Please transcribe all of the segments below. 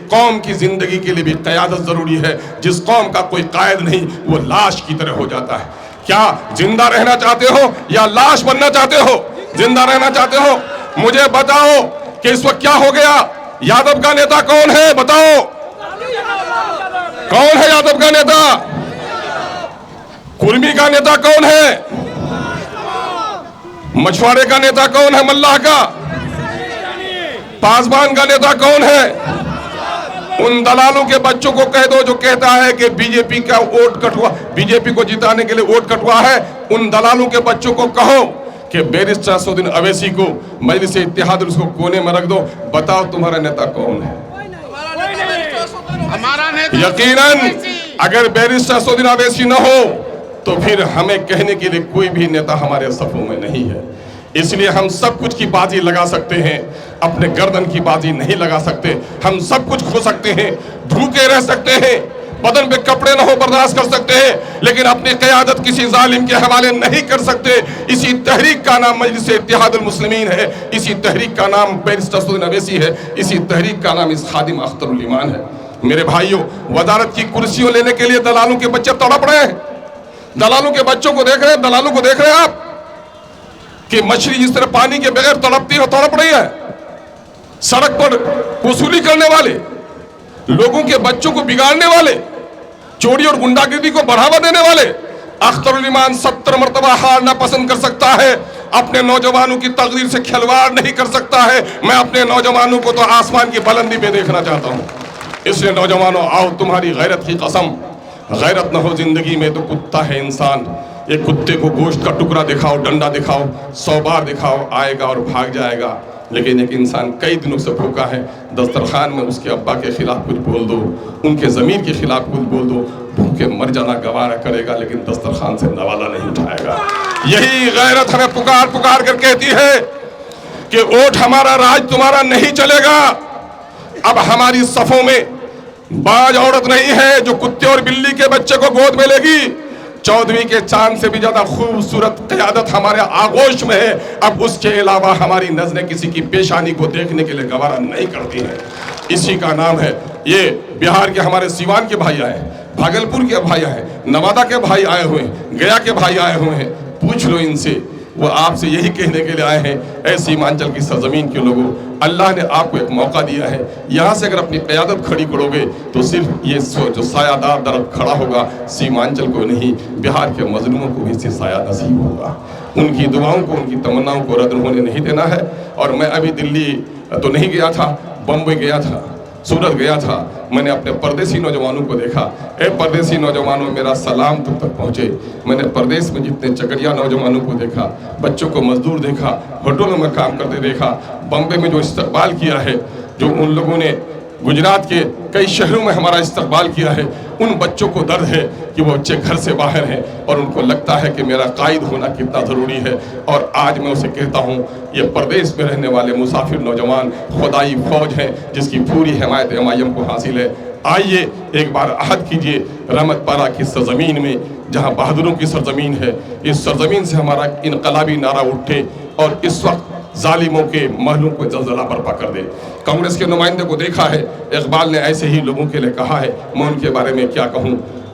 कौम की जिंदगी के लिए भी क़यादत जरूरी है। जिस कौम का कोई कायद नहीं वो लाश की तरह हो जाता है। क्या जिंदा रहना चाहते हो या लाश बनना चाहते हो? जिंदा रहना चाहते हो? मुझे बताओ कि इस वक्त क्या हो गया। यादव का नेता कौन है? बताओ कौन है यादव का नेता? कुर्मी का नेता कौन है? मछुआरे का नेता कौन है? मल्लाह का? पासवान का नेता कौन है? उन दलालों के बच्चों को कह दो जो कहता है कि बीजेपी का वोट कटवा, बीजेपी को जिताने के लिए वोट कटवा है। उन दलालों के बच्चों को कहो कि बैरिस्टर असदुद्दीन अवैसी को मजलिस इत्तेहाद उसको कोने में रख दो। बताओ तुम्हारा नेता कौन है? यकीनन अगर बैरिस्टर असदुद्दीन अवैसी न हो तो फिर हमें कहने के लिए कोई भी नेता हमारे सफों में नहीं है। इसलिए हम सब कुछ की बाजी लगा सकते हैं, अपने गर्दन की बाजी नहीं लगा सकते। हम सब कुछ खो सकते हैं, भूखे रह सकते हैं, बदन पे कपड़े न हो बर्दाश्त कर सकते हैं, लेकिन अपनी क़यादत किसी जालिम के हवाले नहीं कर सकते। इसी तहरीक का नाम मजलिस इत्तेहादुल मुस्लिमीन है, इसी तहरीक का नाम बैरिस्टर असदुद्दीन अवैसी है, इसी तहरीक का नाम इस खादिम अख्तरुल ईमान है। मेरे भाइयों, वजारत की कुर्सियों लेने के लिए दलालों के बच्चे तड़प रहे हैं। दलालों के बच्चों को देख रहे हैं, दलालों को देख रहे हैं आप कि मछली जिस तरह पानी के बगैर तड़पती है तड़प रही है। सड़क पर वसूली करने वाले, लोगों के बच्चों को बिगाड़ने वाले, चोरी और गुंडागिर्दी को बढ़ावा देने वाले, अख्तरुल ईमान 70 मरतबा हारना पसंद कर सकता है, अपने नौजवानों की तकदीर से खिलवाड़ नहीं कर सकता है। मैं अपने नौजवानों को तो आसमान की बुलंदी पे देखना चाहता हूँ। इसलिए नौजवानों, आओ तुम्हारी गैरत की कसम, गैरत न हो जिंदगी में तो कुत्ता है इंसान। एक कुत्ते को गोश्त का टुकड़ा दिखाओ, डंडा दिखाओ, 100 बार दिखाओ, आएगा और भाग जाएगा। लेकिन एक इंसान कई दिनों से भूखा है, दस्तरखान में उसके अब्बा के खिलाफ कुछ बोल दो, उनके ज़मीर के खिलाफ कुछ बोल दो, भूखे मर जाना गवारा करेगा, लेकिन दस्तरखान से नवाला नहीं उठाएगा। यही गैरत हमें पुकार पुकार कर कहती है कि वोट हमारा, राज तुम्हारा नहीं चलेगा। अब हमारी सफ़ों में बाज औरत नहीं है जो कुत्ते और बिल्ली के बच्चे को गोद में लेगी। 14वीं के चांद से भी ज्यादा खूबसूरत क़यादत हमारे आगोश में है। अब उसके अलावा हमारी नजरें किसी की पेशानी को देखने के लिए गवारा नहीं करती हैं। इसी का नाम है, ये बिहार के हमारे सीवान के भाई आए हैं, भागलपुर के भाई आए हैं, नवादा के भाई आए हुए हैं, गया के भाई आए हुए हैं। पूछ लो इनसे, वो आपसे यही कहने के लिए आए हैं, ऐ सीमांचल की सरजमीन के लोगों, अल्लाह ने आपको एक मौका दिया है। यहाँ से अगर अपनी क़यादत खड़ी करोगे तो सिर्फ ये जो सायादार दरख्त खड़ा होगा, सीमांचल को नहीं, बिहार के मजलूमों को भी इससे साया नसीब होगा। उनकी दुआओं को, उनकी तमन्नाओं को रद्द होने नहीं देना है। और मैं अभी दिल्ली तो नहीं गया था, बम्बई गया था, सूरत गया था। मैंने अपने परदेसी नौजवानों को देखा। ए परदेसी नौजवानों, मेरा सलाम तुम तक पहुँचे। मैंने परदेश में जितने चकरिया नौजवानों को देखा, बच्चों को मजदूर देखा, होटलों में काम करते देखा, बम्बई में जो इस्तकबाल किया है, जो उन लोगों ने गुजरात के कई शहरों में हमारा इस्तकबाल किया है, उन बच्चों को दर्द है कि वो बच्चे घर से बाहर हैं और उनको लगता है कि मेरा कायद होना कितना ज़रूरी है। और आज मैं उसे कहता हूँ, ये परदेश में रहने वाले मुसाफिर नौजवान खुदाई फौज हैं जिसकी पूरी हिमायत MIM को हासिल है। आइए एक बार अहद कीजिए रहमत पारा की सरजमीन में, जहाँ बहादुरों की सरजमीन है, इस सरजमीन से हमारा इनकलाबी नारा उठे और इस वक्त जालिमों के महलों को जलजला बर्पा कर दे। कांग्रेस के नुमाइंदे को देखा है, इकबाल ने ऐसे ही लोगों के लिए कहा है। मैं उनके बारे में क्या कहूँ,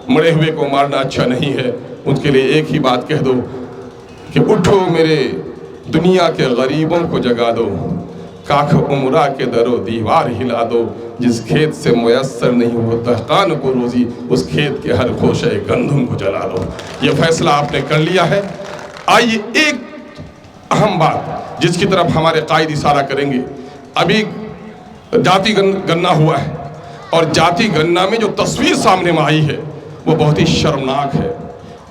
मरे हुए को मारना अच्छा नहीं है। उनके लिए एक ही बात कह दो कि उठो मेरे दुनिया के गरीबों को जगा दो, काख उमरा के दरो दीवार हिला दो, जिस खेत से मुयस्सर नहीं हो दहकान को रोजी, उस खेत के हर खोशे गंदम को जला दो। ये फैसला आपने कर लिया है। आइए एक अहम बात जिसकी तरफ हमारे कायद इशारा करेंगे। अभी जाति गणना हुआ है और जाति गणना में जो तस्वीर सामने में आई है वो बहुत ही शर्मनाक है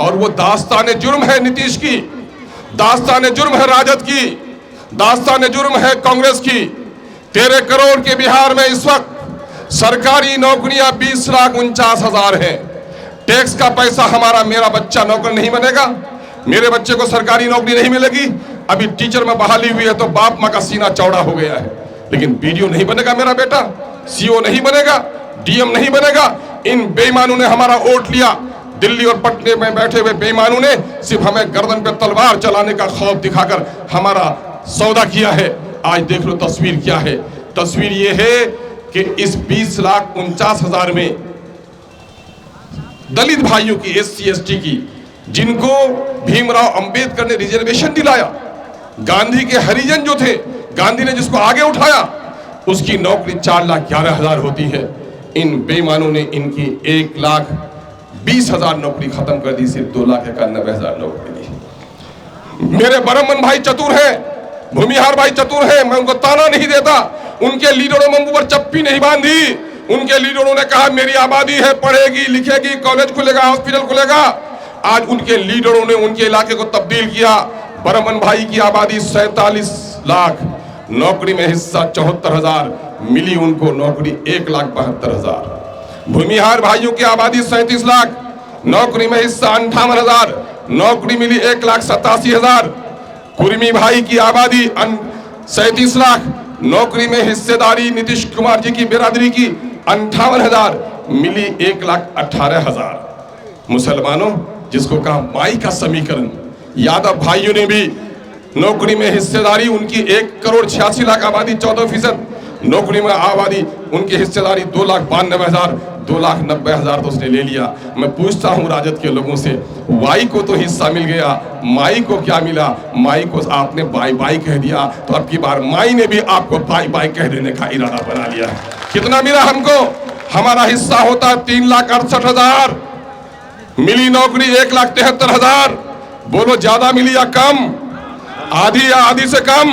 और वो दास्तान जुर्म है नीतीश की, दास्तान जुर्म है राजद की, दास्तान जुर्म है कांग्रेस की। 13 करोड़ के बिहार में इस वक्त सरकारी नौकरियां 20,49,000 हैं। टैक्स का पैसा हमारा, मेरा बच्चा नौकर नहीं बनेगा, मेरे बच्चे को सरकारी नौकरी नहीं मिलेगी। अभी टीचर में बहाली हुई है तो बाप माँ का सीना चौड़ा हो गया है, लेकिन BDO नहीं बनेगा मेरा बेटा, CO नहीं बनेगा, DM नहीं बनेगा। इन बेईमानों ने हमारा वोट लिया। दिल्ली और पटने में बैठे हुए बेईमानों ने सिर्फ हमें गर्दन पे तलवार चलाने का खौफ दिखाकर हमारा सौदा किया है। आज देख लो तस्वीर क्या है। तस्वीर ये है कि इस 20,49,000 में दलित भाइयों की, SC ST की, जिनको भीमराव अंबेडकर ने रिजर्वेशन दिलाया, गांधी के हरिजन जो थे, गांधी ने जिसको आगे उठाया, उसकी नौकरी 4,11,000 होती है। इन बेईमानों ने इनकी 1,20,000 नौकरी खत्म कर दी, सिर्फ 2,91,000 नौकरी दी। मेरे बरमन भाई चतुर है, भूमिहार भाई चतुर है, मैं उनको ताना नहीं देता। उनके लीडरों ने मुंह पर चप्पी नहीं बांधी। उनके लीडरों ने कहा मेरी आबादी है, पढ़ेगी लिखेगी, कॉलेज खुलेगा, हॉस्पिटल खुलेगा। आज उनके लीडरों ने उनके इलाके को तब्दील किया। बरमन भाई की आबादी 47 लाख, नौकरी में हिस्सा 74,000, मिली उनको नौकरी 1,72,000। भूमिहार भाइयों की आबादी 37 लाख, नौकरी में हिस्सा 58,000, नौकरी मिली 1,87,000। कुर्मी भाई की आबादी 37 लाख, नौकरी में हिस्सेदारी नीतीश कुमार जी की बिरादरी की 58,000, मिली 1,18,000। मुसलमानों, जिसको कहा माई का समीकरण, यादव भाइयों ने भी नौकरी में हिस्सेदारी, उनकी 1,86,00,000 आबादी 14%, नौकरी में आबादी उनकी हिस्सेदारी 2,92,000, 2,90,000 तो उसने ले लिया। मैं पूछता हूं राजद के लोगों से, वाई को तो हिस्सा मिल गया, माई को क्या मिला? माई को आपने बाई बाई कह दिया, तो अब की बार माई ने भी आपको बाई बाई कह देने का इरादा बना लिया। कितना मिला हमको? हमारा हिस्सा होता 3,68,000, मिली नौकरी 1,73,000। बोलो ज्यादा मिली या कम? आधी या आधी से कम?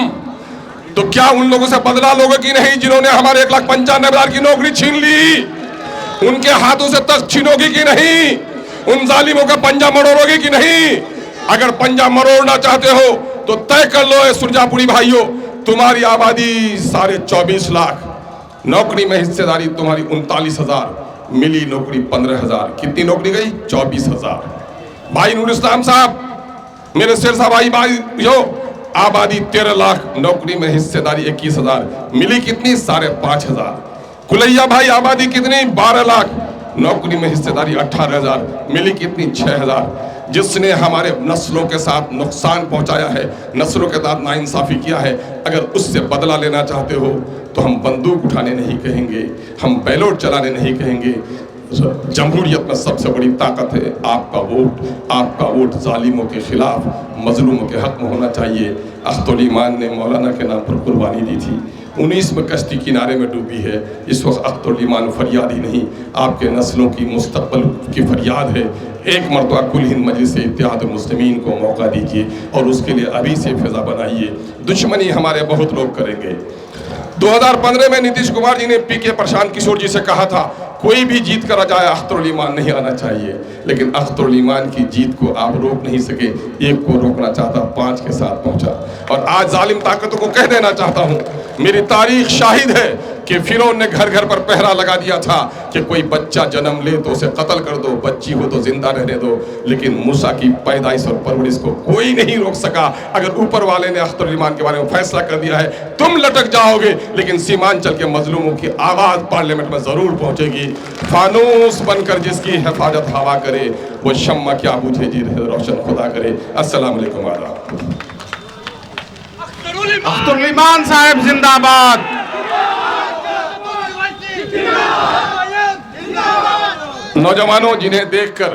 तो क्या उन लोगों से बदला लोगे कि नहीं जिन्होंने हमारे 1,95,000 की नौकरी छीन ली? उनके हाथों से तख्त छीनोगी कि नहीं? उन जालिमों का पंजा मरोड़ोगे कि नहीं? अगर पंजा मरोड़ना चाहते हो तो तय कर लो सुरजापुरी भाइयों, तुम्हारी आबादी 24.5 लाख, नौकरी में हिस्सेदारी तुम्हारी 39,000, मिली नौकरी 15,000। कितनी नौकरी गई? 24,000। भाई नूर इस्लाम साहब, मेरे सिरसा भाई जो आबादी 13 लाख, नौकरी में हिस्सेदारी 21,000, मिली कितनी? 5,500। कुलैया भाई आबादी कितनी? 12 लाख, नौकरी में हिस्सेदारी 18,000, मिली कितनी? 6,000। जिसने हमारे नस्लों के साथ नुकसान पहुंचाया है, नस्लों के साथ नाइंसाफी किया है, अगर उससे बदला लेना चाहते हो तो हम बंदूक उठाने नहीं कहेंगे, हम बैलोट चलाने नहीं कहेंगे। जमहूरियत में सबसे बड़ी ताकत है आपका वोट। आपका वोट जालिमों के खिलाफ, मजलूमों के हक में होना चाहिए। अख्तुल ईमान ने मौलाना के नाम पर कुर्बानी दी थी, 19 में कश्ती किनारे में डूबी है। इस वक्त अख्तुल ईमान फरियाद ही नहीं, आपके नस्लों की मुस्तकबल की फरियाद है। एक मरतबा कुल हिंद मजलिस इत्तेहाद मुस्लिमीन को मौका दीजिए और उसके लिए अभी से फिजा बनाइए। दुश्मनी हमारे बहुत लोग करेंगे। 2015 में नीतीश कुमार जी ने पीके प्रशांत किशोर जी से कहा था कोई भी जीत कर आ जाए अख्तरुल ईमान नहीं आना चाहिए, लेकिन अख्तरुल ईमान की जीत को आप रोक नहीं सके। एक को रोकना चाहता, 5 के साथ पहुंचा। और आज जालिम ताकतों को कह देना चाहता हूं, मेरी तारीख शाहिद है कि फिरौन ने घर घर पर पहरा लगा दिया था कि कोई बच्चा जन्म ले तो उसे कत्ल कर दो, बच्ची हो तो जिंदा रहने दो, लेकिन मूसा की पैदाइश और परवरिश को कोई नहीं रोक सका। अगर ऊपर वाले ने अख्तरुल ईमान के बारे में फैसला कर दिया है, तुम लटक जाओगे, लेकिन सीमांचल के मजलूमों की आवाज पार्लियामेंट में जरूर पहुंचेगी। फानूस बनकर जिसकी हिफाजत हवा करे, वो शम्मा क्या बुझे जी रोशन खुदा करे। अस्सलाम वालेकुम। अख्तरुल ईमान साहब जिंदाबाद। नौजवानों, जिन्हें देखकर